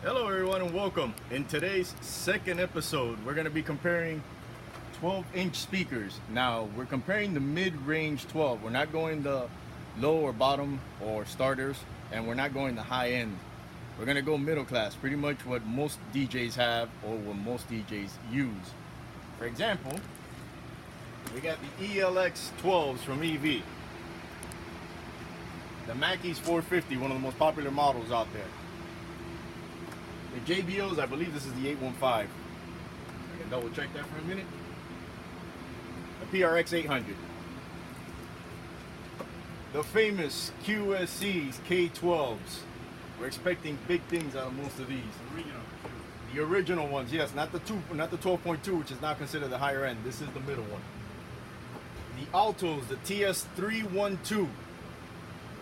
Hello everyone and welcome. In today's second episode, we're going to be comparing 12-inch speakers. Now, we're comparing the mid-range 12. We're not going the low or bottom or starters, and we're not going the high end. We're going to go middle class, pretty much what most DJs have or what most DJs use. For example, we got the ELX 12s from EV. The Mackie's 450, one of the most popular models out there. The JBLs, I believe this is the 815. I can double check that for a minute. The PRX 800. The famous QSC's K12s. We're expecting big things out of most of these. The original ones, yes, not the 12.2, which is not considered the higher end. This is the middle one. The Altos, the TS312.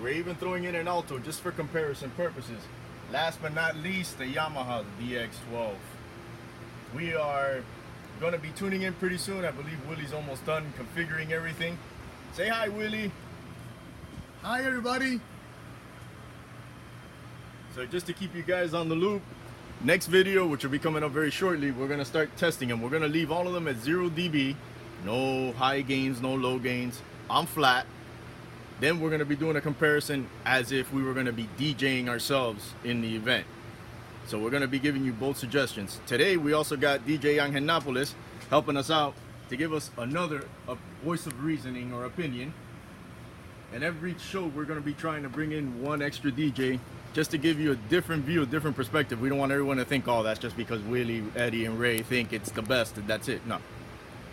We're even throwing in an Alto just for comparison purposes. Last but not least, the Yamaha DX12. We are going to be tuning in pretty soon. I believe Willie's almost done configuring everything. Say hi, Willie. Hi, everybody. So just to keep you guys on the loop, next video, which will be coming up very shortly, we're going to start testing them. We're going to leave all of them at 0 dB. No high gains, no low gains. I'm flat. Then we're going to be doing a comparison as if we were going to be DJing ourselves in the event. So we're going to be giving you both suggestions. Today we also got DJ Angelopoulos helping us out to give us another voice of reasoning or opinion. And every show we're going to be trying to bring in one extra DJ just to give you a different view, a different perspective. We don't want everyone to think, oh, that's just because Willie, Eddie, and Ray think it's the best and that's it. No.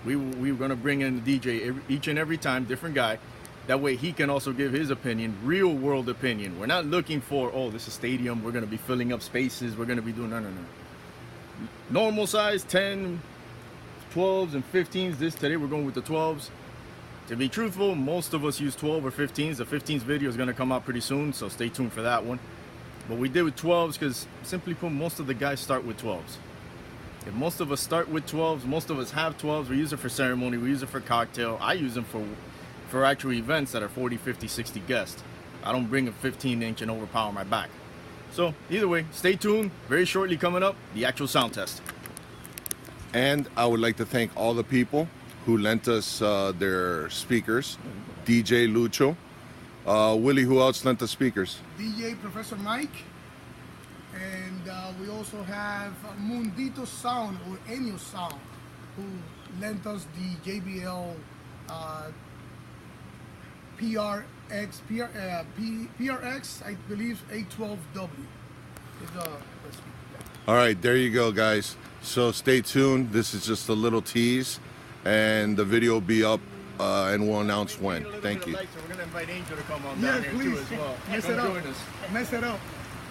We're going to bring in the DJ each and every time, different guy. That way he can also give his opinion, real world opinion. We're not looking for, oh, this is stadium, we're going to be filling up spaces, we're going to be doing, no. Normal size, 10, 12s, and 15s. Today we're going with the 12s. To be truthful, most of us use 12 or 15s. The 15s video is going to come out pretty soon, so stay tuned for that one. But we did with 12s because, simply put, most of the guys start with 12s. If most of us start with 12s, most of us have 12s. We use it for ceremony, we use it for cocktail. I use them for actual events that are 40, 50, 60 guests. I don't bring a 15-inch and overpower my back. So either way, stay tuned. Very shortly coming up, the actual sound test. And I would like to thank all the people who lent us their speakers. DJ Lucho. Willie, who else lent us speakers? DJ Professor Mike. And we also have Mundito Sound or Enio Sound, who lent us the JBL PRX, I believe, 812W. All right, there you go, guys. So stay tuned. This is just a little tease, and the video will be up, and we'll announce when. Thank you. We're going to invite Angel to come on down here too as well. Mess it up.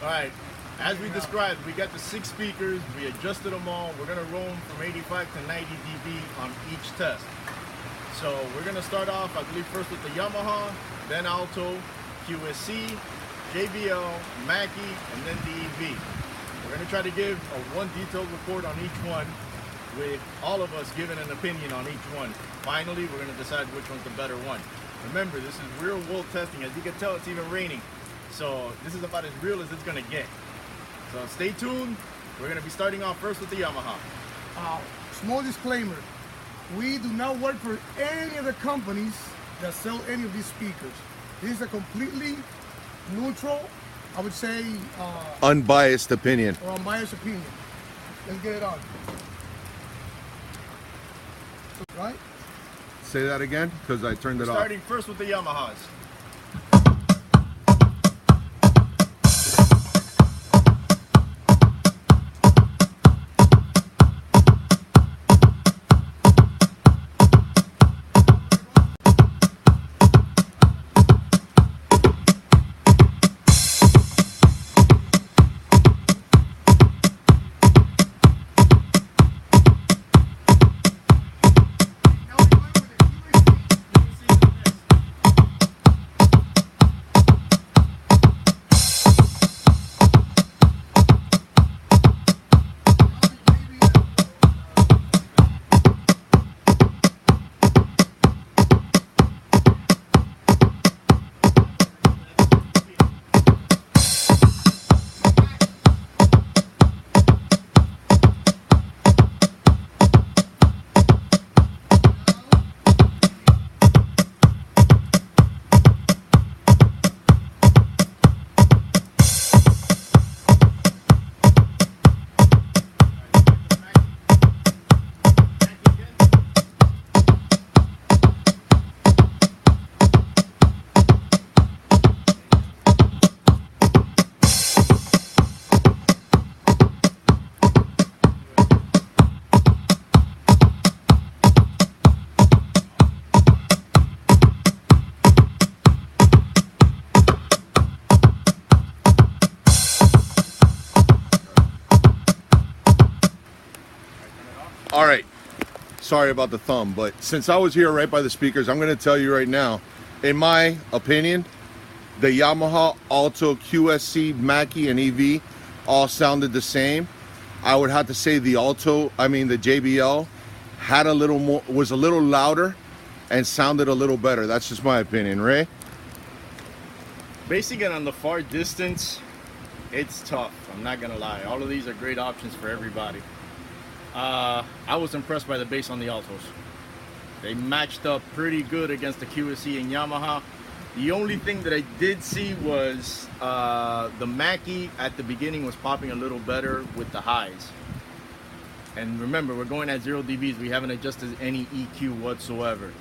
All right. As we described, we got the 6 speakers. We adjusted them all. We're going to roam from 85 to 90 dB on each test. So we're going to start off, I believe, first with the Yamaha, then Alto, QSC, JBL, Mackie, and then the EV. We're going to try to give one detailed report on each one, with all of us giving an opinion on each one. Finally, we're going to decide which one's the better one. Remember, this is real world testing. As you can tell, it's even raining. So this is about as real as it's going to get. So stay tuned. We're going to be starting off first with the Yamaha. Small disclaimer. We do not work for any of the companies that sell any of these speakers. This is a completely neutral, I would say, unbiased opinion. Or unbiased opinion. Let's get it on. Right? Say that again, because I turned it off. Starting first with the Yamahas. All right. Sorry about the thumb, but since I was here right by the speakers, I'm going to tell you right now, in my opinion, the Yamaha Alto QSC, Mackie, and EV all sounded the same. I would have to say the JBL had a little more, was a little louder and sounded a little better. That's just my opinion. Ray? Basing it on the far distance, it's tough. I'm not gonna lie. All of these are great options for everybody. I was impressed by the bass on the Altos. They matched up pretty good against the QSC and Yamaha. The only thing that I did see was the Mackie at the beginning was popping a little better with the highs. And remember, we're going at 0 dBs. We haven't adjusted any EQ whatsoever.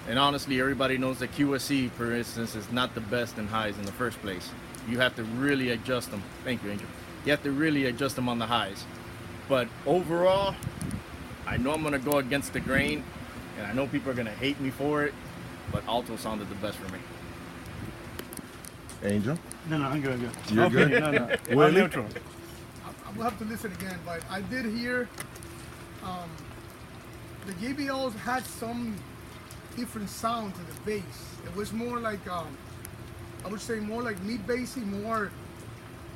And honestly, everybody knows that QSC, for instance, is not the best in highs in the first place. You have to really adjust them. Thank you, Angel. You have to really adjust them on the highs. But overall, I know I'm gonna go against the grain, and I know people are gonna hate me for it, but Alto sounded the best for me. Angel? No, I'm good. You're Okay, good? No. Willie? I'm neutral. I will have to listen again, but I did hear the JBLs had some different sound to the bass. It was more like, I would say more like mid-bassy, more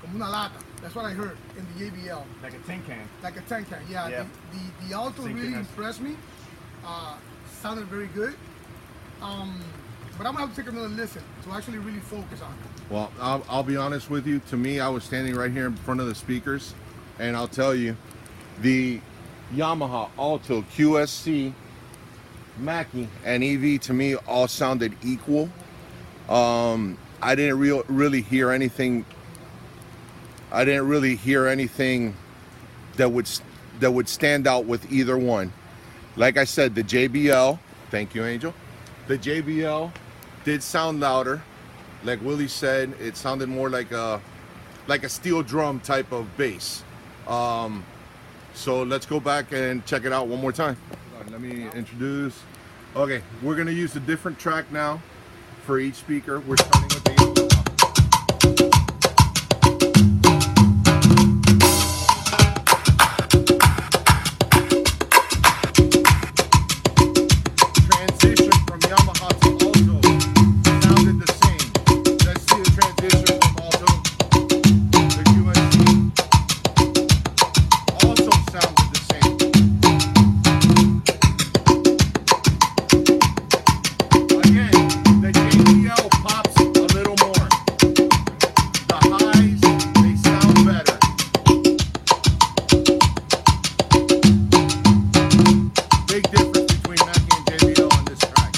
como una lata. That's what I heard in the JBL. Like a tin can. Like a tin can, yeah. Yeah. The Alto Same really thing as- impressed me. Sounded very good. But I'm gonna have to take another listen to actually really focus on it. Well, I'll be honest with you. To me, I was standing right here in front of the speakers, and I'll tell you, the Yamaha Alto QSC, Mackie, and EV to me all sounded equal. I didn't really hear anything. I didn't really hear anything that would stand out with either one. Like I said, the JBL. Thank you, Angel. The JBL did sound louder. Like Willie said, it sounded more like a steel drum type of bass. So let's go back and check it out one more time. Let me introduce. Okay, we're gonna use a different track now for each speaker. We're starting with the Yamaha. Transition from Yamaha to Alto sounded the same. Let's see the transition from Alto to QSC. Also sounded the same. Again, the JBL pops a little more. The highs, they sound better. Big difference between Mackie and JBL on this track.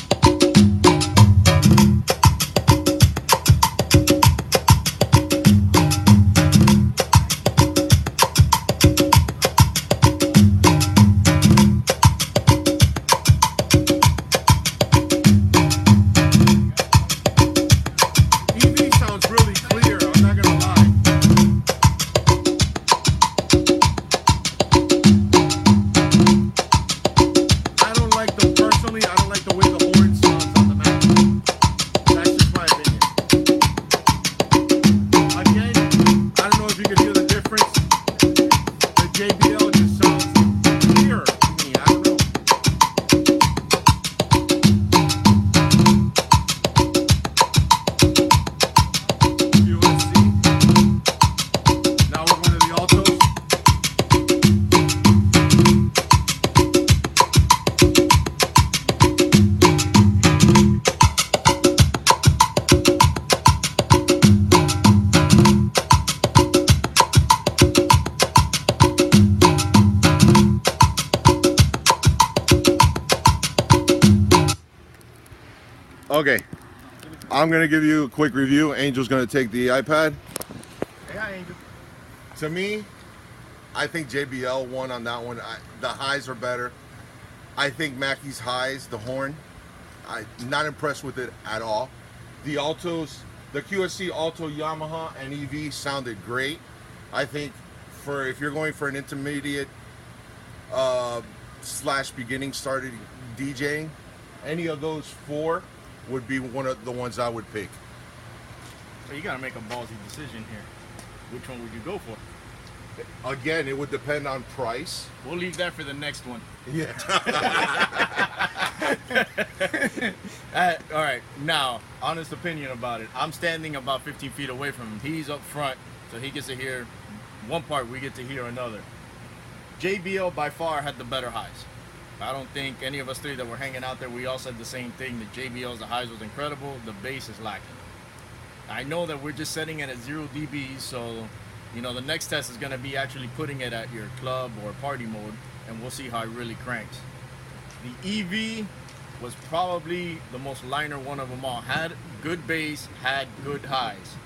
EV sounds really clear, I'm not gonna lie. I don't like the way the horn sounds on the Mac. That's just my opinion. Again, I don't know if you can hear the difference. The JBL just sounds clearer to me. I don't know. QSC. Now we're going to the Altos. Okay, I'm gonna give you a quick review. Angel's gonna take the iPad. Hey, hi, Angel. To me, I think JBL won on that one. The highs are better. I think Mackie's highs, the horn, I'm not impressed with it at all. The Altos, the QSC Alto, Yamaha, and EV sounded great. I think if you're going for an intermediate / beginning started DJing, any of those four would be one of the ones I would pick. So you gotta make a ballsy decision here. Which one would you go for? Again, it would depend on price. We'll leave that for the next one. Yeah. All right, now, honest opinion about it. I'm standing about 15 feet away from him. He's up front, so he gets to hear one part, we get to hear another. JBL by far had the better highs. I don't think any of us three that were hanging out there, we all said the same thing, that JBL's the highs was incredible, the bass is lacking. I know that we're just setting it at 0 dB, so you know the next test is going to be actually putting it at your club or party mode, and we'll see how it really cranks. The EV was probably the most liner one of them all. Had good bass, had good highs.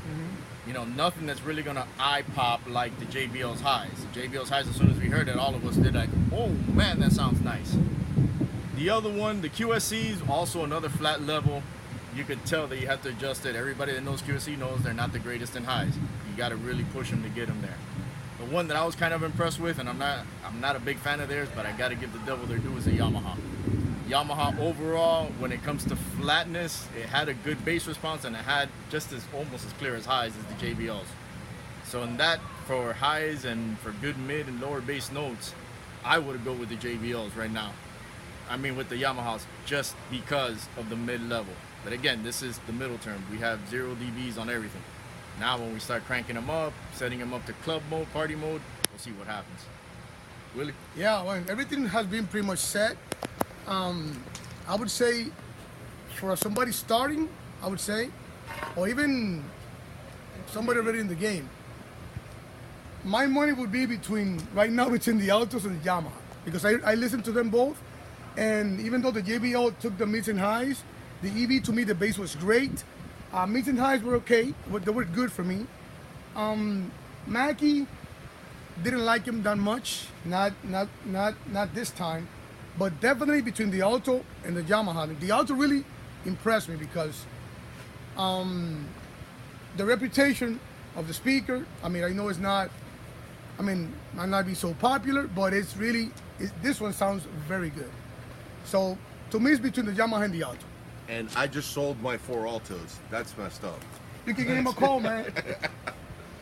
You know, nothing that's really gonna eye pop like the JBL's highs. The JBL's highs, as soon as we heard it, all of us did like, oh man, that sounds nice. The other one, the QSC's, also another flat level. You could tell that you have to adjust it. Everybody that knows QSC knows they're not the greatest in highs. You gotta really push them to get them there. The one that I was kind of impressed with, and I'm not a big fan of theirs, but I gotta give the devil their due, is the Yamaha. Yamaha overall, when it comes to flatness, it had a good bass response, and it had just as almost as clear as highs as the JBL's. So in that, for highs and for good mid and lower bass notes, I would go with the JBL's right now. I mean with the Yamahas, just because of the mid level. But again, this is the middle term. We have 0 dBs on everything. Now when we start cranking them up, setting them up to club mode, party mode, we'll see what happens. Willie? Yeah, well, everything has been pretty much set. I would say for somebody starting, I would say, or even somebody already in the game, my money would be right now between the Altos and the Yamaha, because I listen to them both, and even though the JBL took the mids and highs, the EV, to me, the bass was great. Mids and highs were okay, but they were good for me. Mackie, didn't like him that much, not this time. But definitely between the Alto and the Yamaha. The Alto really impressed me because the reputation of the speaker, I mean, I know it's not, might not be so popular, but it's really, this one sounds very good. So to me, it's between the Yamaha and the Alto. And I just sold my 4 Altos. That's messed up. You can give him a call, man.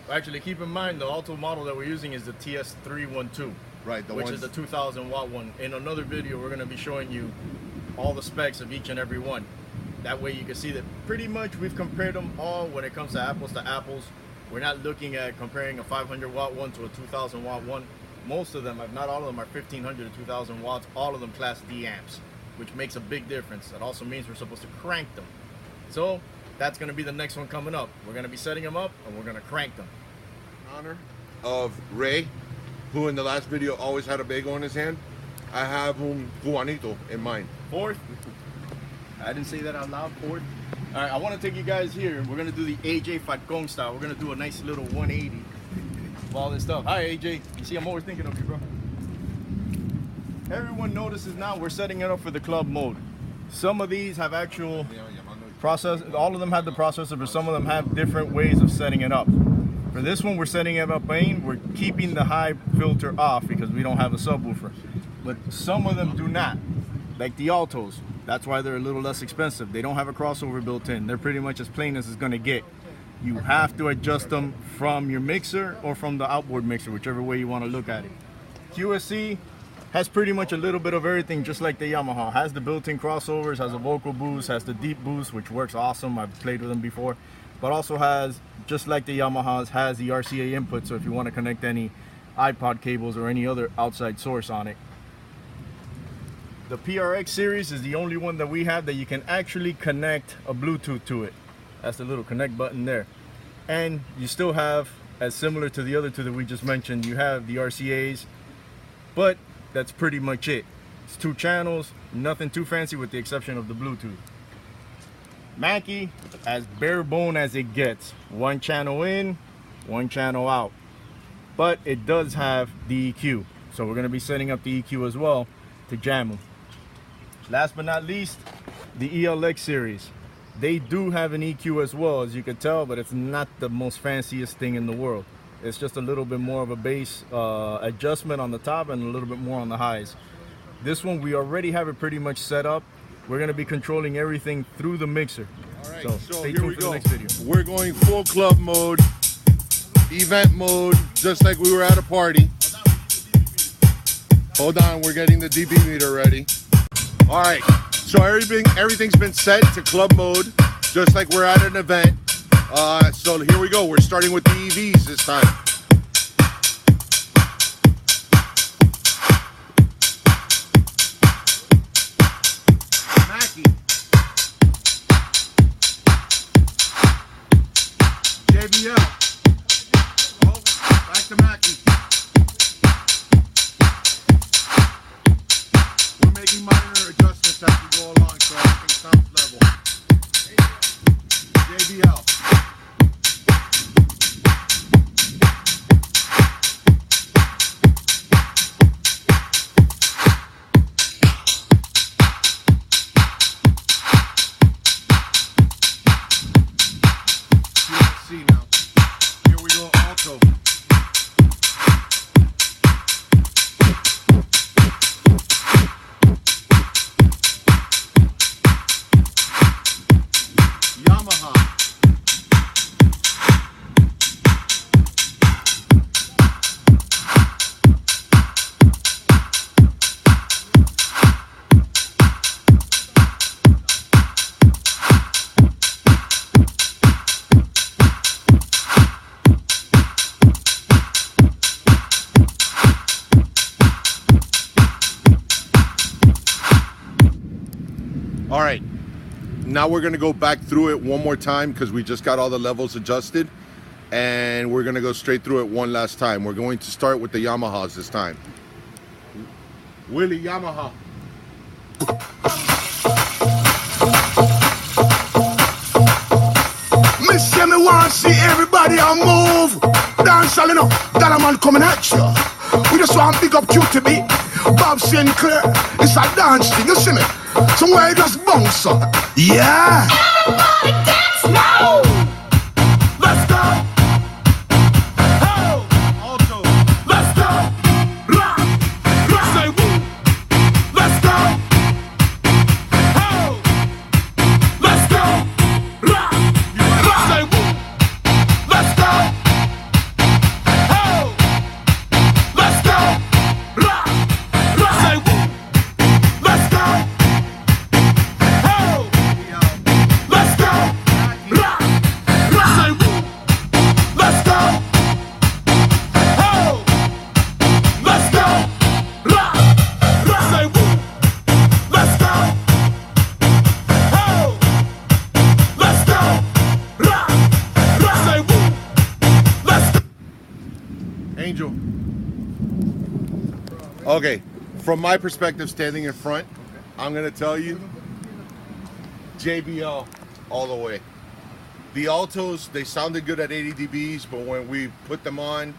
Actually, keep in mind, the Alto model that we're using is the TS312. Right, which is the 2,000 watt one. In another video, we're going to be showing you all the specs of each and every one. That way you can see that pretty much we've compared them all when it comes to apples. We're not looking at comparing a 500 watt one to a 2,000 watt one. Most of them, if not all of them, are 1,500 to 2,000 watts. All of them class D amps, which makes a big difference. That also means we're supposed to crank them. So that's going to be the next one coming up. We're going to be setting them up and we're going to crank them. In honor of Ray, who in the last video always had a bagel in his hand, I have Juanito in mind. 4th? I didn't say that out loud. 4th? All right, I want to take you guys here. We're going to do the AJ Falcon style. We're going to do a nice little 180 of all this stuff. Hi, AJ. You see, I'm always thinking of you, bro. Everyone notices now we're setting it up for the club mode. Some of these have actual process. All of them have the processor, but some of them have different ways of setting it up. For this one, we're setting it up main. We're keeping the high filter off because we don't have a subwoofer. But some of them do not, like the Altos. That's why they're a little less expensive. They don't have a crossover built in. They're pretty much as plain as it's gonna get. You have to adjust them from your mixer or from the outboard mixer, whichever way you want to look at it. QSC has pretty much a little bit of everything, just like the Yamaha. Has the built-in crossovers, has a vocal boost, has the deep boost, which works awesome. I've played with them before. But also has, just like the Yamahas, has the RCA input, so if you want to connect any iPod cables or any other outside source on it. The PRX series is the only one that we have that you can actually connect a Bluetooth to it. That's the little connect button there. And you still have, as similar to the other two that we just mentioned, you have the RCAs, but that's pretty much it. It's 2 channels, nothing too fancy with the exception of the Bluetooth. Mackie, as bare bone as it gets. 1 channel in, 1 channel out. But it does have the EQ. So we're going to be setting up the EQ as well to jam them. Last but not least, the ELX series. They do have an EQ as well, as you can tell, but it's not the most fanciest thing in the world. It's just a little bit more of a bass adjustment on the top and a little bit more on the highs. This one, we already have it pretty much set up. We're going to be controlling everything through the mixer. All right, so so stay here tuned we for go. the next video. We're going full club mode, event mode, just like we were at a party. Hold on, we're getting the dB meter ready. All right, so everything's been set to club mode, just like we're at an event. So here we go. We're starting with the EVs this time. Mackie. JBL. Oh, back to Mackie. We're making minor adjustments as we go along, so everything sounds level. JBL. See now. Here we go, alto. Yamaha. All right, now we're gonna go back through it one more time because we just got all the levels adjusted, and we're gonna go straight through it one last time. We're going to start with the Yamahas this time. Willie Yamaha. Me say me want see everybody a move. Dance all enough, that a man coming at you. We just want big up QTB, Bob Sinclair. It's a dance thing, you see me? Somewhere you just bounce up. Yeah. Everybody dance now. Let's go. Ho. Alto. Let's go. Rock. Rock. Say woo. Let's go. Ho. Let's go. Rock. Rock. Say woo. Let's go. Ho. Let's go. Rock. Rock. Say woo. Let's go. Ho. Let's go. Rock. Rock. Say woo. Let's go. Ho. Let's go. Rock. Rock. Say woo. Let's go. Ho. Let's go. Rock. Rock. Say woo. Let's go. Angel. Okay, from my perspective, standing in front, I'm gonna tell you, JBL all the way. The altos, they sounded good at 80 dBs, but when we put them on,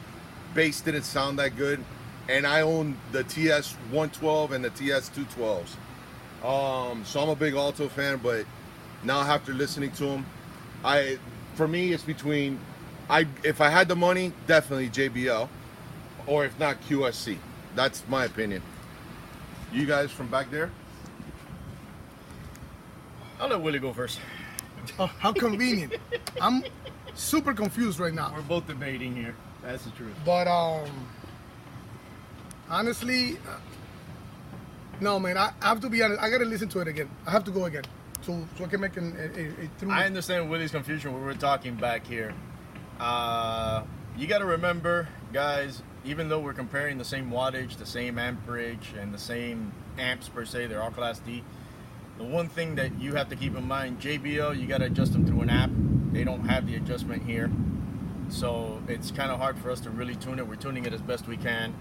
bass didn't sound that good. And I own the TS 112 and the TS 212s. So I'm a big alto fan, but now after listening to them, for me it's between, if I had the money, definitely JBL, or if not QSC. That's my opinion. You guys from back there? I'll let Willie go first. Oh, how convenient. I'm super confused right now. We're both debating here. That's the truth. But honestly, no, man. I have to be honest. I gotta listen to it again. I have to go again, so I can make a through. I understand Willie's confusion when we're talking back here. You got to remember, guys, even though we're comparing the same wattage, the same amperage, and the same amps per se, they're all Class D. The one thing that you have to keep in mind, JBL, you got to adjust them through an app. They don't have the adjustment here. So it's kind of hard for us to really tune it. We're tuning it as best we can.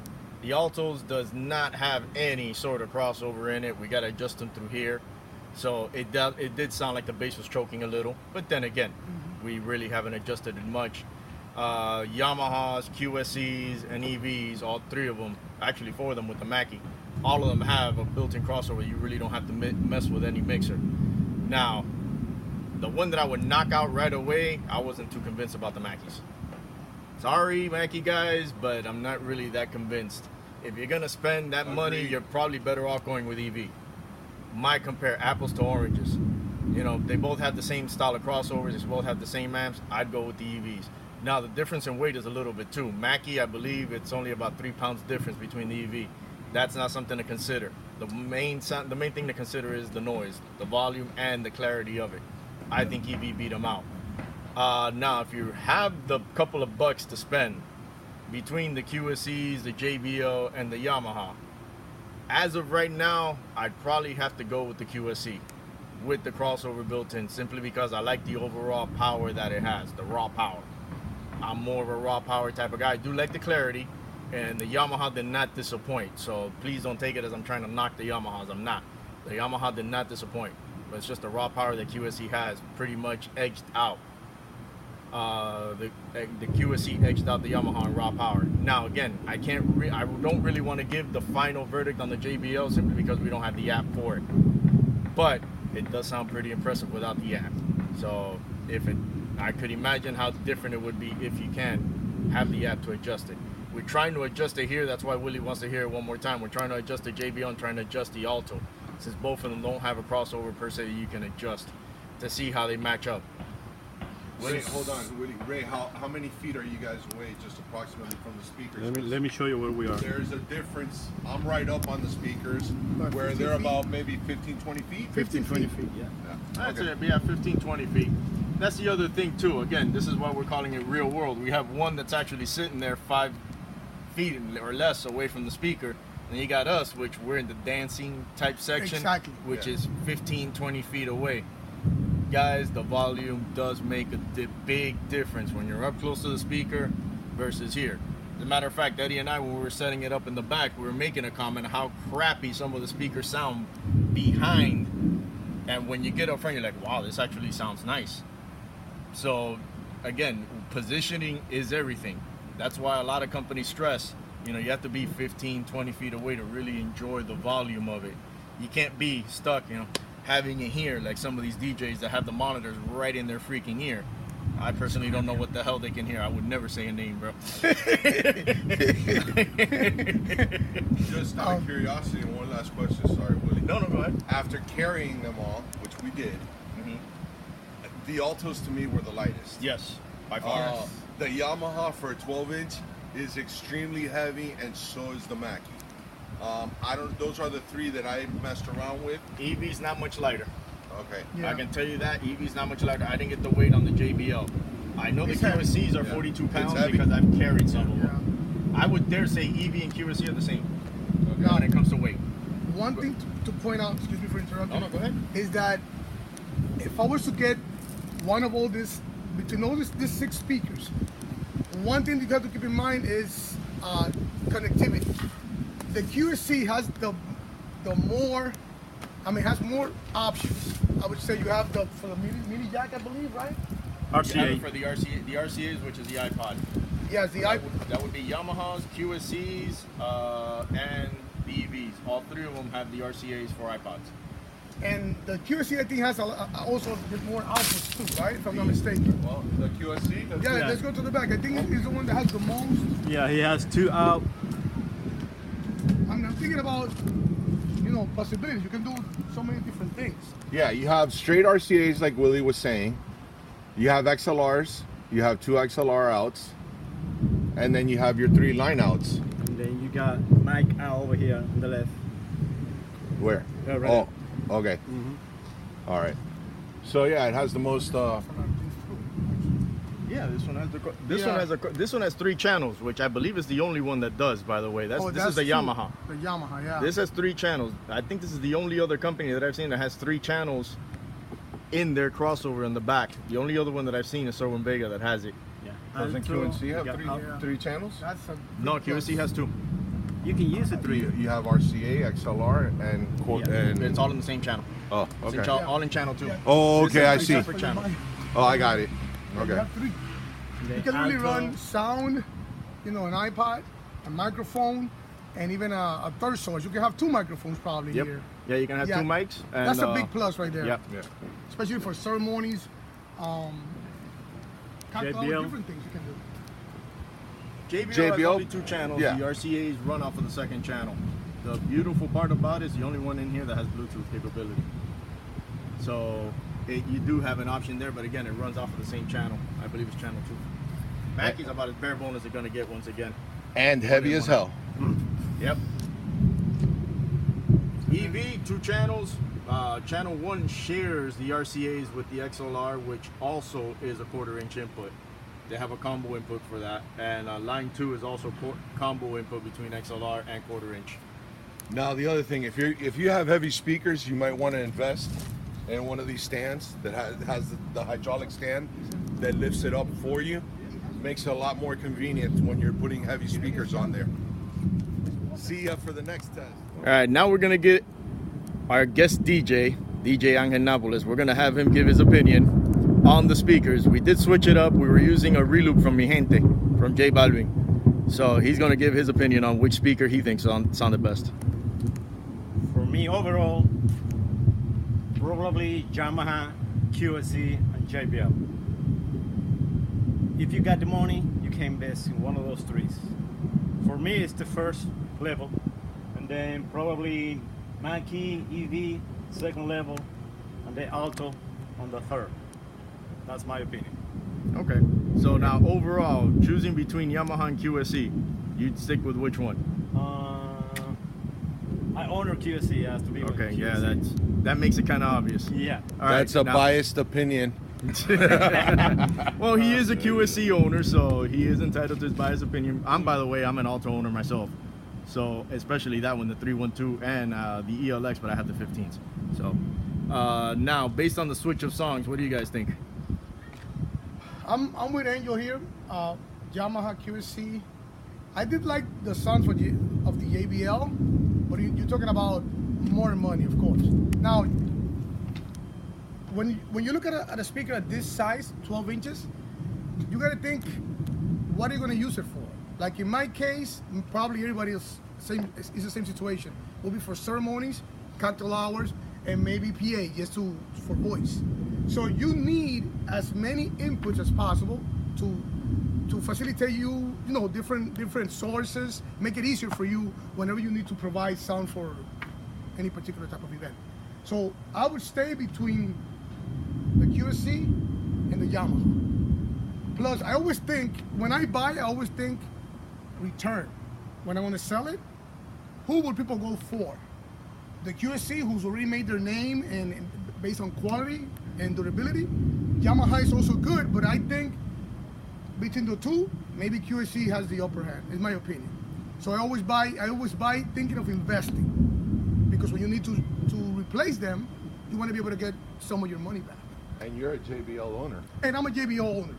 The Altos does not have any sort of crossover in it. We got to adjust them through here. So it did sound like the bass was choking a little. But then again, we really haven't adjusted it much. Yamahas, QSCs, and EVs, all three of them, actually four of them with the Mackie, all of them have a built-in crossover. You really don't have to mess with any mixer. Now, the one that I would knock out right away, I wasn't too convinced about the Mackies. Sorry, Mackie guys, but I'm not really that convinced. If you're gonna spend that money, you're probably better off going with EV. Might compare apples to oranges. You know, they both have the same style of crossovers, they both have the same amps. I'd go with the EVs. Now the difference in weight is a little bit too. Mackie, I believe it's only about 3 pounds difference between the EV. That's not something to consider. The main thing to consider is the noise, the volume, and the clarity of it. I think EV beat them out. Now, if you have the couple of bucks to spend between the QSEs, the JBL, and the Yamaha, as of right now, I'd probably have to go with the QSE with the crossover built in, simply because I like the overall power that it has, the raw power. I'm more of a raw power type of guy. I do like the clarity, and the Yamaha did not disappoint. So please don't take it as I'm trying to knock the Yamahas. I'm not. The Yamaha did not disappoint. But it's just the raw power that QSE has pretty much edged out. The QSE edged out the Yamaha in raw power. Now again, I don't really want to give the final verdict on the JBL simply because we don't have the app for it. But it does sound pretty impressive without the app. So I could imagine how different it would be if you can have the app to adjust it. We're trying to adjust it here. That's why Willie wants to hear it one more time. We're trying to adjust the JBL and trying to adjust the Alto, since both of them don't have a crossover per se you can adjust to see how they match up. Wait, hold on, Willie. Ray, how many feet are you guys away, just approximately from the speakers? Let me show you where we are. There's a difference. I'm right up on the speakers, About where 15 they're feet? about maybe 15, 20 feet. 15, 20 feet, yeah. That's Okay. it. We have 15, 20 feet. That's the other thing too. Again, this is why we're calling it real world. We have one that's actually sitting there 5 feet or less away from the speaker. And you got us, which we're in the dancing type section, Exactly. which Yeah. is 15, 20 feet away. Guys, the volume does make a big difference when you're up close to the speaker versus here. As a matter of fact, Eddie and I, when we were setting it up in the back, we were making a comment how crappy some of the speakers sound behind. And when you get up front, you're like, wow, this actually sounds nice. So again, positioning is everything. That's why a lot of companies stress, you have to be 15, 20 feet away to really enjoy the volume of it. You can't be stuck, having it here like some of these DJs that have the monitors right in their freaking ear. I personally don't know what the hell they can hear. I would never say a name, bro. Just out of curiosity, and one last question. Sorry, Willie. No, go ahead. After carrying them all, which we did, the Altos to me were the lightest. Yes, by far. The Yamaha for a 12-inch is extremely heavy, and so is the Mackie. Those are the three that I messed around with. EV's not much lighter. Okay. Yeah. I can tell you that EV's not much lighter. I didn't get the weight on the JBL. I know the It's heavy. QSCs are Yeah. 42 It's pounds heavy. because I've carried some of Yeah. them. I would dare say EV and QSC are the same Now, when it comes to weight. one thing to point out, excuse me for interrupting, No, go ahead. is that if I was to get one of all this, between all these 6 speakers, one thing you have to keep in mind is connectivity. The QSC has has more options. I would say you have for the mini jack, I believe, right? RCA. For the RCAs, which is the iPod. Yes, the That would be Yamahas, QSCs, and the EVs. All 3 of them have the RCAs for iPods. and the QSC I think has also more outputs too, right? If I'm not mistaken. Well, the QSC. Yeah, Yeah. let's go to the back. I think it's the one that has the most. Yeah, he has 2 out. I'm thinking about, possibilities. You can do so many different things. Yeah, you have straight RCAs like Willie was saying. You have XLRs. You have 2 XLR outs. And then you have your 3 line outs. And then you got mic out over here on the left. Where? Yeah, right. Oh, okay. All right. So yeah, it has the most. Yeah, this one has Yeah. this one has 3 channels, which I believe is the only one that does. By the way, this is the true. Yamaha. The Yamaha, yeah. This has 3 channels. I think this is the only other company that I've seen that has 3 channels in their crossover in the back. The only other one that I've seen is Serwin Vega that has it. Yeah. Doesn't Alto, QNC have you got out. Yeah. 3 channels? That's a No, big QSC plus. has 2. You can use it 3. You have RCA, XLR, and Yeah. and It's all in the same channel. oh, It's okay. all in channel 2. Yeah. Oh, This okay, I is see. separate channels. Oh, I got it. You Okay. have 3. You can really run sound, an iPod, a microphone, and even a third source. You can have 2 microphones probably Yep. here. Yeah, you can have Yeah. 2 mics. And, That's a big plus right there. Yep. Yeah. Especially for ceremonies, JBL. different things you can do. JBL has JBL? only 2 channels. Yeah. The RCAs run off of the 2nd channel. The beautiful part about it is the only one in here that has Bluetooth capability. So you do have an option there, but again, it runs off of the same channel. I believe it's channel 2. Mackey's about as bare bone as they're gonna get once again. And heavy as hell. Yep. EV, 2 channels. Channel 1 shares the RCAs with the XLR, which also is a 1/4 inch input. They have a combo input for that. And line 2 is also combo input between XLR and 1/4 inch. Now the other thing, if you have heavy speakers, you might want to invest in one of these stands that has the hydraulic stand that lifts it up for you. Makes it a lot more convenient when you're putting heavy speakers on there. See ya for the next test. All right, now we're gonna get our guest DJ Angel Napoles. We're gonna have him give his opinion on the speakers. We did switch it up. We were using a reloop from Mi Gente, from J Balvin. So he's gonna give his opinion on which speaker he thinks sounded best. For me, overall, probably Yamaha, QSC, and JBL. If you got the money, you can invest in one of those 3. For me, it's the first level, and then probably Mackie, EV, second level, and then Alto on the 3rd. That's my opinion. Okay. So now overall, choosing between Yamaha and QSC, you'd stick with which one? I honor QSC, has to be with Okay, QSC. yeah, that makes it kind of obvious. Yeah. All right, That's a now- biased opinion. Well, he is a QSC owner, so he is entitled to his biased opinion. I'm an Alto owner myself, so especially that one, the 312 and the ELX, but I have the 15s. So now, based on the switch of songs, what do you guys think? I'm with Angel here. Yamaha QSC. I did like the sounds of the JBL, but you're talking about more money, of course. Now, when you look at a speaker at this size, 12 inches, you gotta think, what are you gonna use it for? Like in my case, probably everybody else is the same situation. Will be for ceremonies, cocktail hours, and maybe PA just for voice. So you need as many inputs as possible to facilitate you know, different sources, make it easier for you whenever you need to provide sound for any particular type of event. So I would stay between the QSC and the Yamaha. Plus, I always think, when I buy, I always think return. When I want to sell it, who would people go for? The QSC, who's already made their name and based on quality and durability. Yamaha is also good, but I think between the 2, maybe QSC has the upper hand, in my opinion. So I always buy thinking of investing, because when you need to replace them, you want to be able to get some of your money back. And you're a JBL owner. And I'm a JBL owner.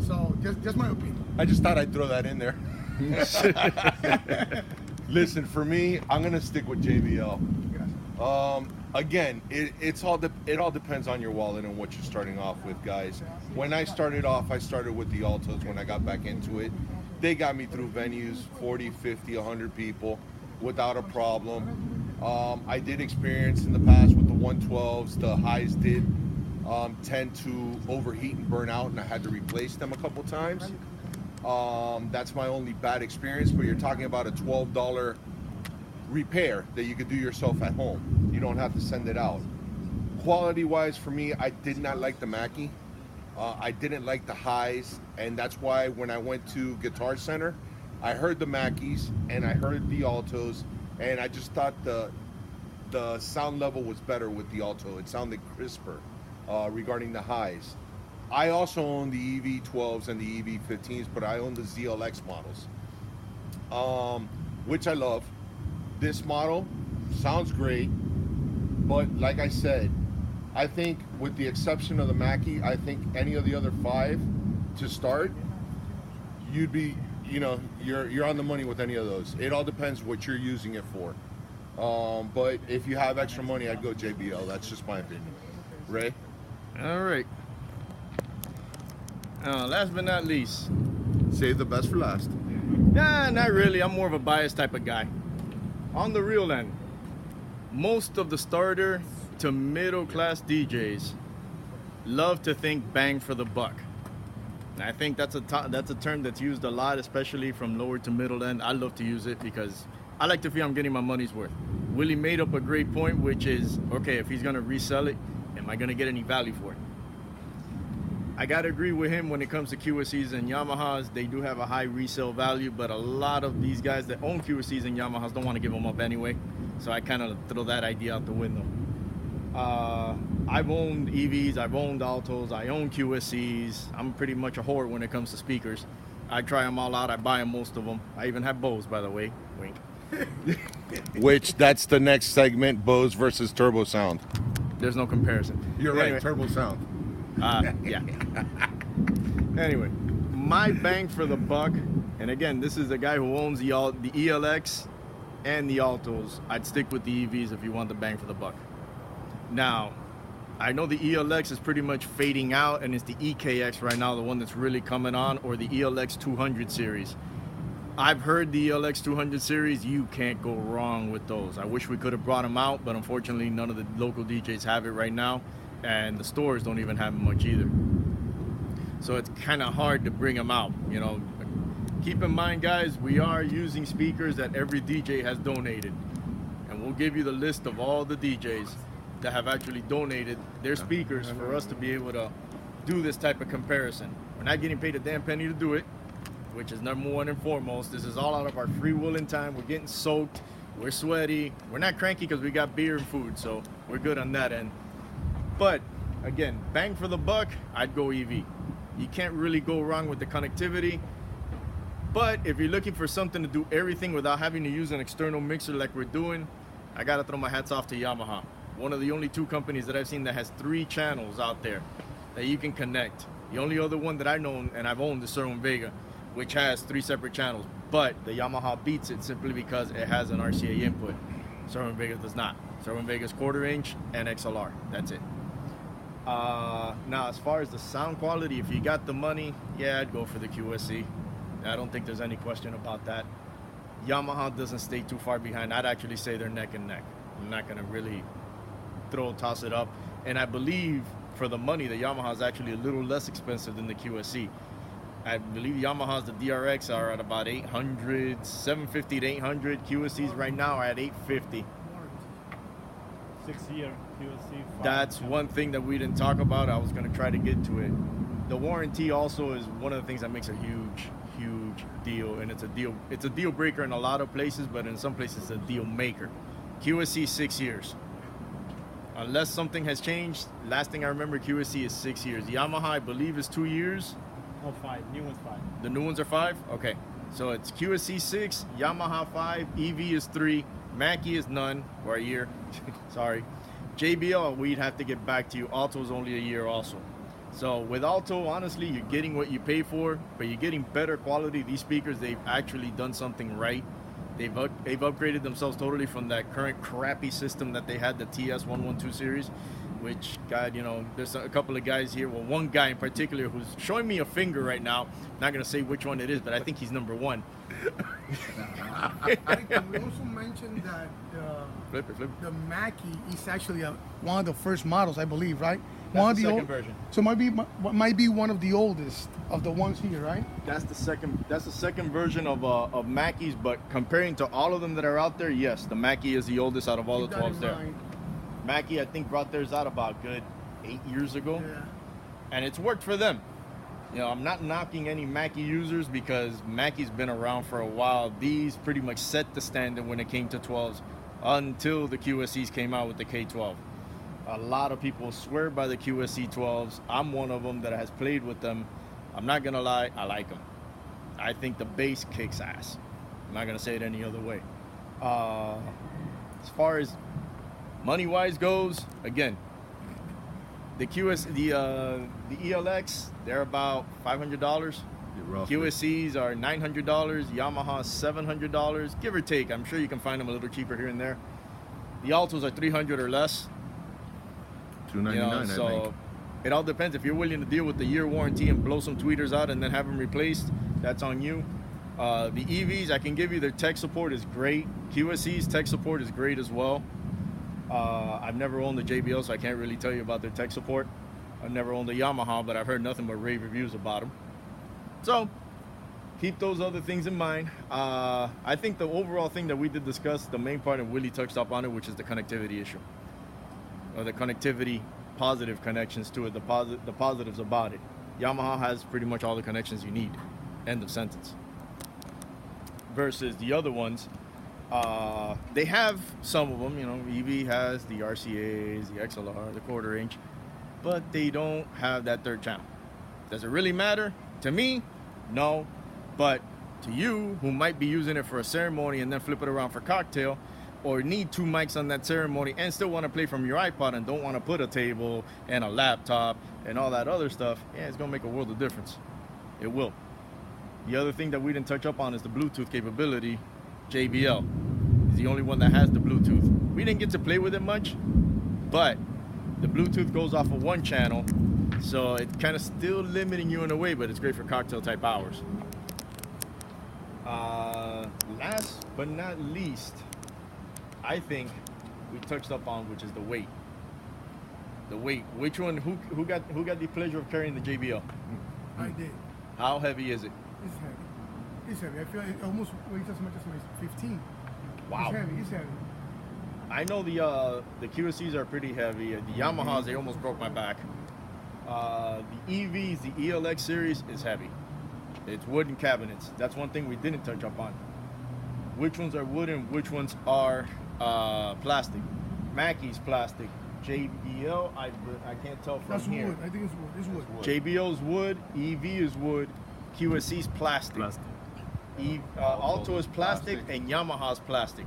So just my opinion. I just thought I'd throw that in there. Listen, for me, I'm gonna stick with JBL. Again, it all depends on your wallet and what you're starting off with, guys. When I started off, I started with the Altos. When I got back into it, they got me through venues, 40, 50, 100 people without a problem. I did experience in the past with the 112s, the highs did tend to overheat and burn out, and I had to replace them a couple times. That's my only bad experience, but you're talking about a $12 repair that you could do yourself at home. You don't have to send it out. Quality wise, for me, I did not like the Mackie. I didn't like the highs, and that's why when I went to Guitar Center, I heard the Mackies and I heard the Altos, and I just thought the sound level was better with the Alto. It sounded crisper regarding the highs. I also own the EV12s and the EV15s, but I own the ZLX models, which I love. This model sounds great, but like I said, I think with the exception of the Mackie, I think any of the other 5 to start, you'd be, you're on the money with any of those. It all depends what you're using it for. But if you have extra money, I'd go JBL. That's just my opinion. Ray? All right. Last but not least, Save the best for last. nah, not really. I'm more of a biased type of guy. On the real end, most of the starter to middle class DJs love to think bang for the buck. And I think that's a term that's used a lot, especially from lower to middle end. I love to use it because I like to feel I'm getting my money's worth. Willie made up a great point, which is, okay, if he's gonna resell it, am I gonna get any value for it? I gotta agree with him when it comes to QSCs and Yamahas. They do have a high resale value, but a lot of these guys that own QSCs and Yamahas don't want to give them up anyway. So I kind of throw that idea out the window. I've owned EVs, I've owned Altos, I own QSCs. I'm pretty much a whore when it comes to speakers. I try them all out, I buy them, most of them. I even have Bose, by the way. Wink. Which that's the next segment, Bose versus Turbo Sound. There's no comparison. You're Anyway. right, Turbo Sound. Yeah. Anyway, my bang for the buck, and again, this is the guy who owns the ELX and the Altos. I'd stick with the EVs if you want the bang for the buck. Now, I know the ELX is pretty much fading out, and it's the EKX right now, the one that's really coming on, or the ELX 200 series. I've heard the ELX 200 series. You can't go wrong with those. I wish we could have brought them out, but unfortunately, none of the local DJs have it right now, and the stores don't even have much either. So it's kind of hard to bring them out. You know, keep in mind, guys, we are using speakers that every DJ has donated, and we'll give you the list of all the DJs that have actually donated their speakers for us to be able to do this type of comparison. We're not getting paid a damn penny to do it, which is number one and foremost. This is all out of our free will and time. We're getting soaked, we're sweaty, we're not cranky because we got beer and food, so we're good on that end. But again, bang for the buck, I'd go EV. You can't really go wrong with the connectivity. But if you're looking for something to do everything without having to use an external mixer like we're doing, I gotta throw my hats off to Yamaha. One of the only two companies that I've seen that has 3 channels out there that you can connect. The only other one that I know and I've owned is Cerwin-Vega, which has 3 separate channels. But the Yamaha beats it simply because it has an RCA input. Cerwin-Vega does not. Cerwin-Vega's 1/4 inch and XLR. That's it. Now, as far as the sound quality, if you got the money, yeah, I'd go for the QSC. I don't think there's any question about that. Yamaha doesn't stay too far behind. I'd actually say they're neck and neck. I'm not gonna really toss it up. And I believe for the money, the Yamaha is actually a little less expensive than the QSC. I believe Yamaha's, the DRX are at about 800, 750 to 800. QSCs right now are at 850. 6-year QSC. That's one thing that we didn't talk about. I was going to try to get to it. The warranty also is one of the things that makes a huge deal, and it's a deal breaker in a lot of places, but in some places it's a deal maker. QSC 6 years. Unless something has changed, last thing I remember, QSC is 6 years. Yamaha, I believe, is 2 years. No, 5. New one's 5. The new ones are 5? Okay. So it's QSC 6, Yamaha 5, EV is 3, Mackie is none, or a year. Sorry. JBL, we'd have to get back to you. Alto's only a year also. So with Alto, honestly, you're getting what you pay for, but you're getting better quality. These speakers, they've actually done something right. They've upgraded themselves totally from that current crappy system that they had, the TS112 series, which, God, you know, there's a couple of guys here. Well, one guy in particular who's showing me a finger right now. Not going to say which one it is, but I think he's number 1. We also mentioned that Flip it. the Mackie is actually one of the first models, I believe, right? That's One of the second old- version. So might be one of the oldest of the ones here, right? That's the second version of Mackie's, but comparing to all of them that are out there, yes, the Mackie is the oldest out of all Keep the that in 12s there. mind. Mackie, I think, brought theirs out about good 8 years ago, Yeah. and it's worked for them. You know, I'm not knocking any Mackie users because Mackie's been around for a while. These pretty much set the standard when it came to 12s until the QSCs came out with the K12. A lot of people swear by the QSC 12s. I'm one of them that has played with them. I'm not gonna lie, I like them. I think the bass kicks ass. I'm not gonna say it any other way. As far as money-wise goes, again, the ELX, they're about $500. QSCs are $900. Yamaha $700, give or take. I'm sure you can find them a little cheaper here and there. The Altos are $300 or less. $299, So I think. it all depends. If you're willing to deal with the year warranty and blow some tweeters out and then have them replaced, that's on you. The EVs, I can give you their tech support is great. QSC's tech support is great as well. I've never owned the JBL, so I can't really tell you about their tech support. I've never owned a Yamaha, but I've heard nothing but rave reviews about them. So keep those other things in mind. I think the overall thing that we did discuss, the main part, and Willie touched up on it, which is the connectivity issue. Or the connectivity, positive connections to it, the positives about it. Yamaha has pretty much all the connections you need. End of sentence. Versus the other ones, they have some of them. You know, EV has the RCAs, the XLR, the quarter inch, but they don't have that third channel. Does it really matter? To me, no. But to you, who might be using it for a ceremony and then flip it around for cocktail, or need 2 mics on that ceremony and still want to play from your iPod and don't want to put a table and a laptop and all that other stuff, yeah, it's going to make a world of difference. It will. The other thing that we didn't touch up on is the Bluetooth capability. JBL is the only one that has the Bluetooth. We didn't get to play with it much, but the Bluetooth goes off of 1 channel, so it's kind of still limiting you in a way, but it's great for cocktail type hours. Last but not least, I think we touched up on, which is the weight. The weight. Which one? Who got the pleasure of carrying the JBL? I did. How heavy is it? It's heavy. It's heavy. I feel it almost weighs as much as my 15. Wow. It's heavy. It's heavy. I know the QSCs are pretty heavy. The Yamahas, they almost broke my back. The EVs, the ELX series is heavy. It's wooden cabinets. That's one thing we didn't touch up on. Which ones are wooden? Which ones are plastic? Mackey's plastic. JBL, I can't tell from That's here. wood. I think it's wood. It's wood. JBL's wood. EV is wood. QSC's plastic. Alto is plastic, and Yamaha's plastic.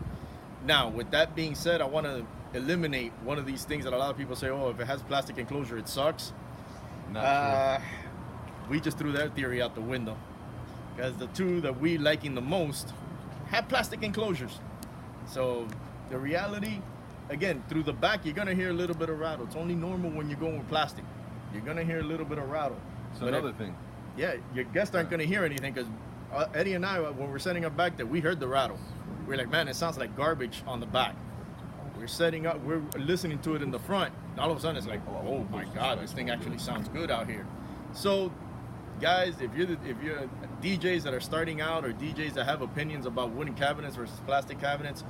Now, with that being said, I want to eliminate one of these things that a lot of people say, oh, if it has plastic enclosure, it sucks. Not true. We just threw that theory out the window. Because the two that we liking the most have plastic enclosures. So the reality, again, through the back, you're going to hear a little bit of rattle. It's only normal when you're going with plastic. You're going to hear a little bit of rattle. So another thing. Yeah, your guests aren't going to hear anything because Eddie and I, when we're setting up back there, we heard the rattle. We're like, man, it sounds like garbage on the back. We're setting up, we're listening to it in the front. And all of a sudden, it's like, oh my God, this thing actually sounds good out here. So, guys, if you're DJs that are starting out or DJs that have opinions about wooden cabinets versus plastic cabinets,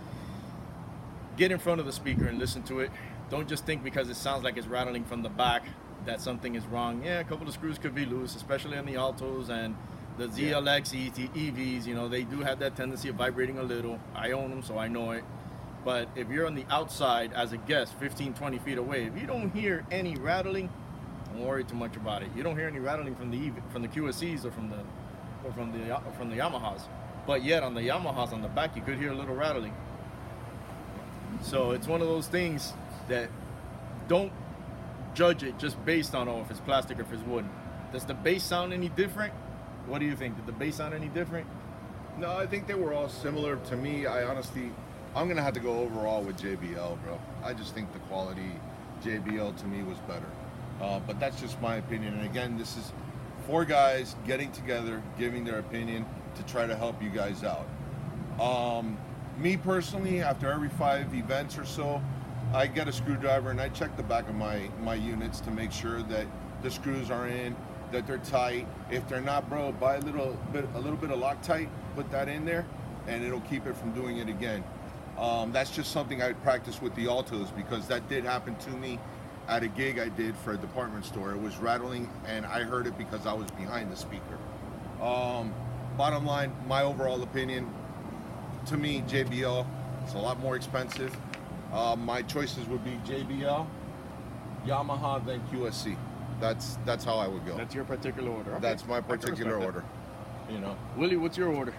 get in front of the speaker and listen to it. Don't just think because it sounds like it's rattling from the back that something is wrong. Yeah, a couple of screws could be loose, especially on the Altos and the ZLX EVs. You know, they do have that tendency of vibrating a little. I own them, so I know it. But if you're on the outside as a guest, 15, 20 feet away, if you don't hear any rattling, don't worry too much about it. You don't hear any rattling from the QSCs or from the Yamahas. But yet on the Yamahas on the back, you could hear a little rattling. So it's one of those things that don't judge it just based on if it's plastic or if it's wood. Does the bass sound any different? What do you think? Did the bass sound any different? No, I think they were all similar to me. I'm gonna have to go overall with JBL, bro. I just think the quality JBL to me was better. But that's just my opinion. And again, this is 4 guys getting together, giving their opinion to try to help you guys out. Me personally, after every 5 events or so, I get a screwdriver and I check the back of my units to make sure that the screws are in, that they're tight. If they're not, bro, buy a little bit of Loctite, put that in there, and it'll keep it from doing it again. That's just something I practice with the Altos because that did happen to me at a gig I did for a department store. It was rattling and I heard it because I was behind the speaker. Bottom line, my overall opinion, to me, JBL, it's a lot more expensive. My choices would be JBL, Yamaha, then QSC. That's how I would go. That's your particular order. Okay. That's my particular order. You know, Willie, what's your order?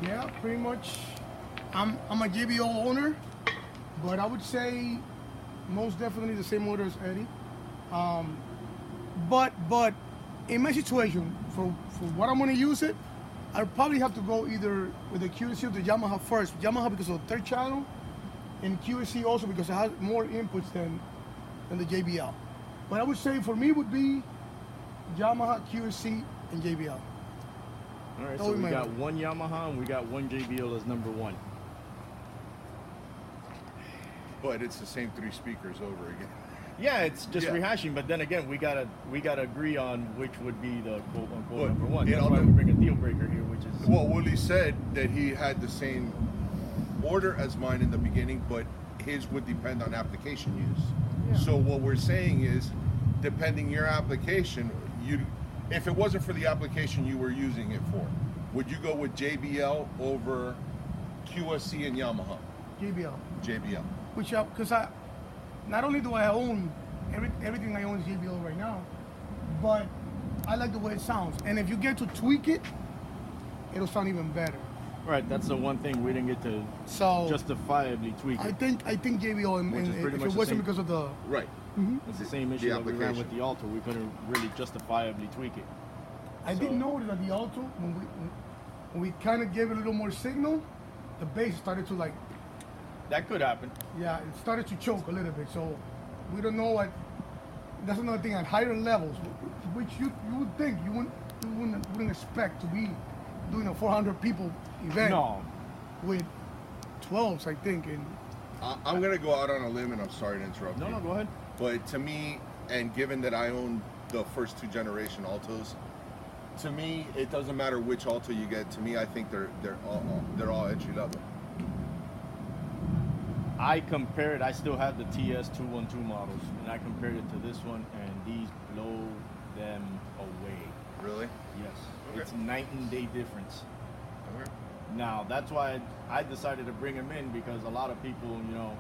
Yeah, pretty much. I'm a JBL owner, but I would say most definitely the same order as Eddie. But in my situation, for what I'm gonna use it, I'll probably have to go either with the QSC or the Yamaha first. Yamaha because of the 3rd channel, and QSC also because it has more inputs than the JBL. But I would say for me would be Yamaha, QSC, and JBL. All right, so we got one Yamaha and we got one JBL as number 1. but it's the same 3 speakers over again. Yeah, it's just rehashing. But then again, we gotta agree on which would be the quote unquote number 1. That's why we bring a deal breaker here, which is well, Willie said that he had the same order as mine in the beginning, but his would depend on application use. Yeah. So what we're saying is, depending your application, if it wasn't for the application you were using it for, would you go with JBL over QSC and Yamaha? JBL. JBL. Which because not only do I own everything I own is JBL right now, but I like the way it sounds. And if you get to tweak it, it'll sound even better. Right, that's the one thing we didn't get to So justifiably tweak it. I think JBL, Which is and pretty if much it the wasn't same. because of the Right. It's the same The issue that we ran application. with the Alto. We couldn't really justifiably tweak it. I did notice that the Alto, when we kind of gave it a little more signal, the bass started to like, That could happen. yeah, it started to choke a little bit. So we don't know what. That's another thing at higher levels, which you would think you wouldn't expect to be doing a 400 people event No. with 12s, I think. And I'm gonna go out on a limb, and I'm sorry to interrupt No, you. no, go ahead. But to me, and given that I own the first 2 generation Altos, to me it doesn't matter which Alto you get. To me, I think they're all entry level. I compared, I still have the TS212 models, and I compared it to this one, and these blow them away. Really? Yes. Okay. It's night and day difference. Okay. Now, that's why I decided to bring them in, because a lot of people, you know,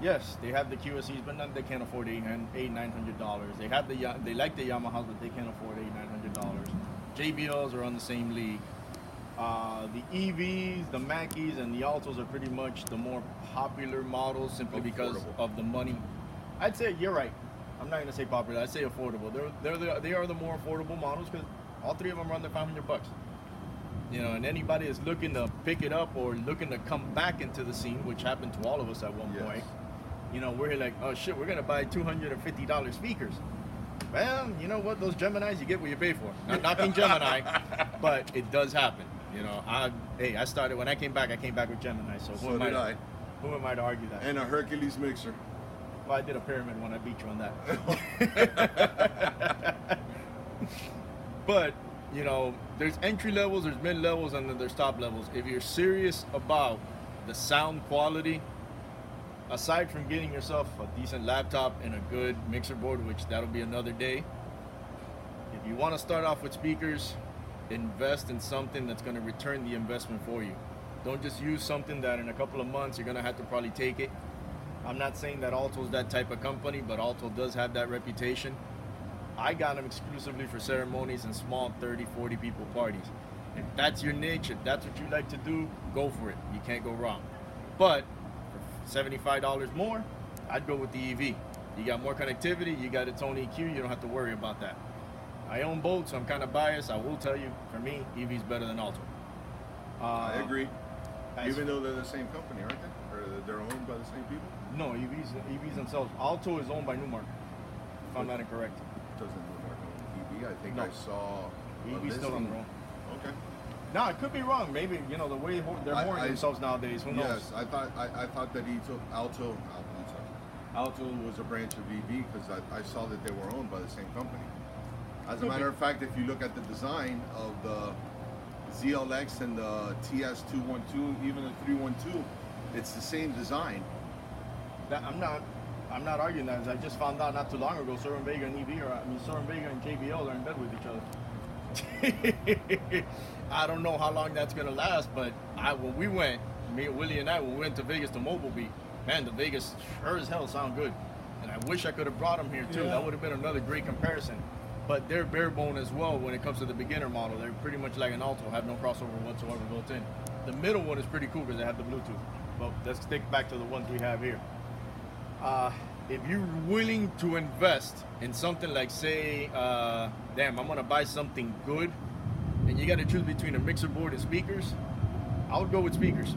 yes, they have the QSEs, but they can't afford $800-900. They have they like the Yamahas, but they can't afford $800-900. JBLs are on the same league. The EVs, the Mackies, and the Altos are pretty much the more popular models, simply because Affordable. of the money. I'd say you're right. I'm not gonna say popular. I'd say affordable. They are the more affordable models, because all 3 of them are under $500. You know, and anybody that's looking to pick it up or looking to come back into the scene, which happened to all of us at one Yes. point, you know, we're like, oh shit, we're gonna buy $250 speakers. Well, you know what? Those Geminis, you get what you pay for. Not knocking Gemini, but it does happen. You know, I started when I came back with Gemini. So So did I. who am I to argue that? And a Hercules mixer. Well, I did a pyramid when I beat you on that. But, you know, there's entry levels, there's mid levels, and then there's top levels. If you're serious about the sound quality, aside from getting yourself a decent laptop and a good mixer board, which that'll be another day, if you want to start off with speakers, invest in something that's going to return the investment for you. Don't just use something that in a couple of months you're going to have to probably take it. I'm not saying that Alto's that type of company, but Alto does have that reputation. I got them exclusively for ceremonies and small 30, 40 people parties. If that's your niche, if that's what you like to do, go for it. You can't go wrong. But for $75 more, I'd go with the EV. You got more connectivity, you got its own EQ, you don't have to worry about that. I own both, so I'm kind of biased. I will tell you, for me, EV's better than Alto. I agree. as- Even though they're the same company, aren't they? Or they're owned by the same people? No, EVs themselves. Alto is owned by Newmark, if I'm not incorrect. Doesn't look like an EV. I think No. I saw. a EV's still on listing. their own. Okay. Now, it could be wrong. Maybe, you know, the way they're I- mooring I- themselves nowadays. Who knows? Yes, I thought that Alto was a branch of EV, because I saw that they were owned by the same company. As a Could matter be. of fact, if you look at the design of the ZLX and the TS212, even the 312, it's the same design. I'm not arguing that. I just found out not too long ago, Soren Vega and Soren Vega and JBL are in bed with each other. I don't know how long that's gonna last, but when we went, me and Willie and I, when we went to Vegas to Mobile Beat, man, the Vegas sure as hell sound good. And I wish I could have brought them here too. Yeah. That would have been another great comparison. But they're bare bone as well when it comes to the beginner model. They're pretty much like an Alto, have no crossover whatsoever built in. The middle one is pretty cool because they have the Bluetooth. But let's stick back to the ones we have here. If you're willing to invest in something like, say, damn, I'm gonna buy something good, and you got to choose between a mixer board and speakers, I would go with speakers.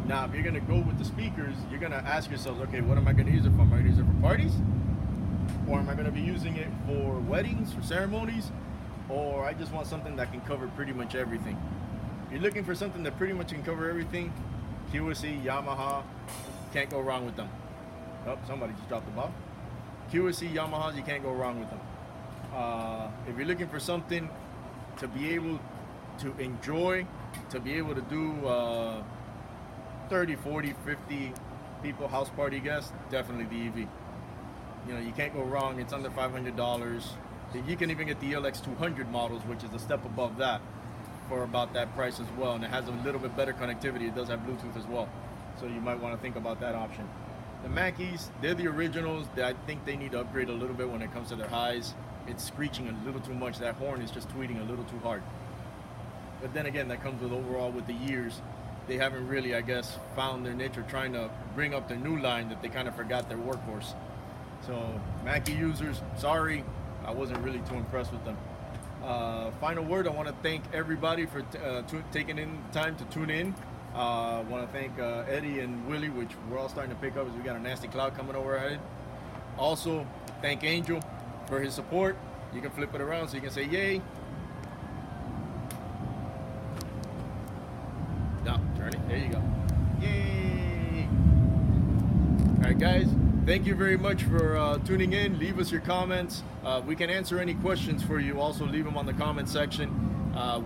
Now, if you're gonna go with the speakers, you're gonna ask yourselves, okay, what am I gonna use it for? Am I gonna use it for parties? Or am I gonna be using it for weddings, for ceremonies? Or I just want something that can cover pretty much everything. If you're looking for something that pretty much can cover everything, QSC, Yamaha, can't go wrong with them. Oh, somebody just dropped the ball. QSC, Yamahas, you can't go wrong with them. If you're looking for something to be able to enjoy, to be able to do 30, 40, 50 people house party guests, definitely the EV. You know, you can't go wrong. It's under $500. You can even get the ELX 200 models, which is a step above that, for about that price as well. And it has a little bit better connectivity. It does have Bluetooth as well. So you might want to think about that option. The Mackeys, they're the originals. I think they need to upgrade a little bit when it comes to their highs. It's screeching a little too much. That horn is just tweeting a little too hard. But then again, that comes with overall with the years. They haven't really, I guess, found their niche or trying to bring up their new line that they kind of forgot their workhorse. So Mackie users, sorry, I wasn't really too impressed with them. Final word, I want to thank everybody for taking in time to tune in. I want to thank Eddie and Willie, which we're all starting to pick up as we got a nasty cloud coming over our head. Also, thank Angel for his support. You can flip it around so you can say yay. No, turn it. There you go. Yay! All right, guys. Thank you very much for tuning in. Leave us your comments. We can answer any questions for you. Also, leave them on the comment section.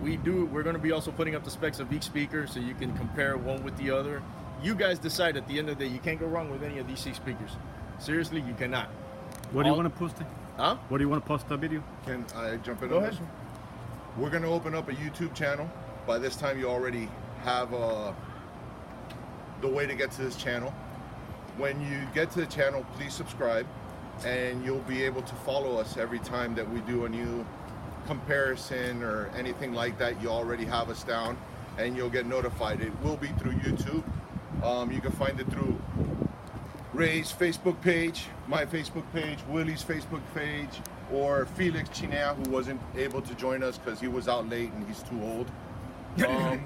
We're going to be also putting up the specs of each speaker so you can compare one with the other. You guys decide at the end of the day. You can't go wrong with any of these 6 speakers. Seriously, you cannot. What do you want to post? Huh? What do you want to post the video? Can I jump in Go on ahead. this one? We're going to open up a YouTube channel. By this time, you already have the way to get to this channel. When you get to the channel, please subscribe, and you'll be able to follow us every time that we do a new comparison or anything like that. You already have us down, and you'll get notified. It will be through YouTube. You can find it through Ray's Facebook page, my Facebook page, Willie's Facebook page, or Felix Chinea, who wasn't able to join us because he was out late and he's too old. We're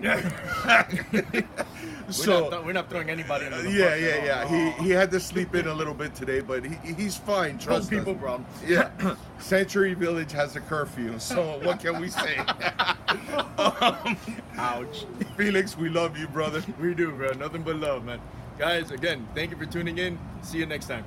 not throwing anybody under the bus. Yeah. He had to sleep in a little bit today, but he's fine. Trust Old people us. problem. Yeah. Century Village has a curfew, so what can we say? Ouch. Felix, we love you, brother. We do, bro. Nothing but love, man. Guys, again, thank you for tuning in. See you next time.